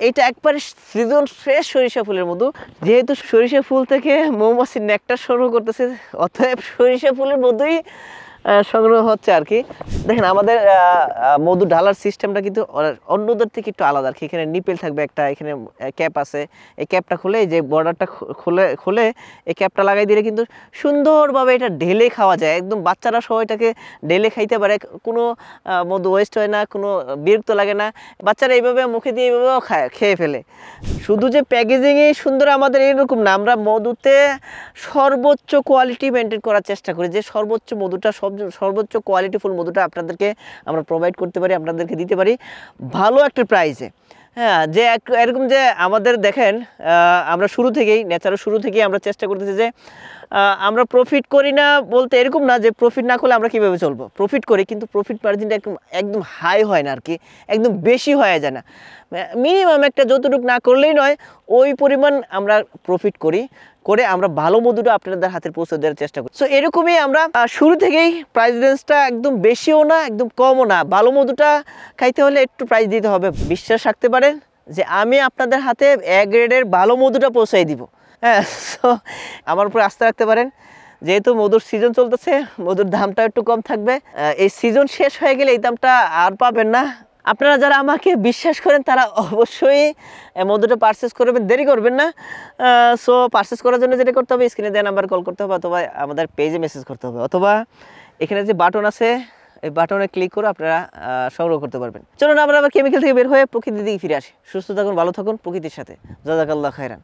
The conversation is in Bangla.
এটা একবারে সিজন ফ্রেশ সরিষা ফুলের মধু। যেহেতু সরিষা ফুল থেকে মৌমাছির নেকটার সংগ্রহ করতেছে, অতএব সরিষা ফুলের মধুই সংগ্রহ হচ্ছে আর কি। দেখেন আমাদের মধু ঢালার সিস্টেমটা কিন্তু অন্যদের থেকে একটু আলাদা আর কি। এখানে নিপেল থাকবে একটা, এখানে ক্যাপ আছে, এই ক্যাপটা খুলে যে বর্ডারটা খুলে এই ক্যাপটা লাগাই দিলে কিন্তু সুন্দরভাবে এটা ঢেলে খাওয়া যায়। একদম বাচ্চারা সহ এটাকে ঢেলে খাইতে পারে, কোনো মধু ওয়েস্ট হয় না, কোনো বিরক্ত লাগে না। বাচ্চারা এইভাবে মুখে দিয়ে এইভাবেও খেয়ে ফেলে। শুধু যে প্যাকেজিংয়ে সুন্দর আমাদের এরকম না, আমরা মধুতে সর্বোচ্চ কোয়ালিটি মেনটেন করার চেষ্টা করি, যে সর্বোচ্চ মধুটা সর্বোচ্চ কোয়ালিটিফুল মধুটা আপনাদেরকে আমরা প্রোভাইড করতে পারি, আপনাদেরকে দিতে পারি ভালো একটা প্রাইসে। হ্যাঁ, যে এরকম যে আমাদের দেখেন আমরা শুরু থেকেই আমরা চেষ্টা করতেছি যে আমরা প্রফিট করি না বলতে এরকম না যে প্রফিট না করলে আমরা কীভাবে চলবো, প্রফিট করি, কিন্তু প্রফিট মার্জিনটা একদম হাই হয় না আর কি, একদম বেশি হয়ে যায় না। মিনিমাম একটা যতটুকু না করলেই নয় ওই পরিমাণ আমরা প্রফিট করে আমরা ভালো মধুটা আপনাদের হাতে পৌঁছে দেওয়ার চেষ্টা করি। সো এরকমই আমরা শুরু থেকেই প্রাইস রেঞ্জটা একদম বেশিও না একদম কমও না। ভালো মধুটা খাইতে হলে একটু প্রাইস দিতে হবে। বিশ্বাস রাখতে পারেন যে আমি আপনাদের হাতে এ গ্রেডের ভালো মধুটা পৌঁছাই দিব। হ্যাঁ, সো আমার উপরে আস্থা রাখতে পারেন। যেহেতু মধুর সিজন চলতেছে, মধুর দামটা একটু কম থাকবে। এই সিজন শেষ হয়ে গেলে এই দামটা আর পাবেন না। আপনারা যারা আমাকে বিশ্বাস করেন তারা অবশ্যই মধুটা পারচেস করবেন, দেরি করবেন না। সো পারচেস করার জন্য যেটা করতে হবে, স্ক্রিনে দেওয়া নাম্বার কল করতে হবে, অথবা আমাদের পেজে মেসেজ করতে হবে, অথবা এখানে যে বাটন আছে এই বাটনে ক্লিক করে আপনারা সংগ্রহ করতে পারবেন। চলুন আমরা আবার কেমিক্যাল থেকে বের হয়ে প্রকৃতির দিকে ফিরে আসি। সুস্থ থাকুন, ভালো থাকুন প্রকৃতির সাথে। জাযাকাল্লাহ খায়রান।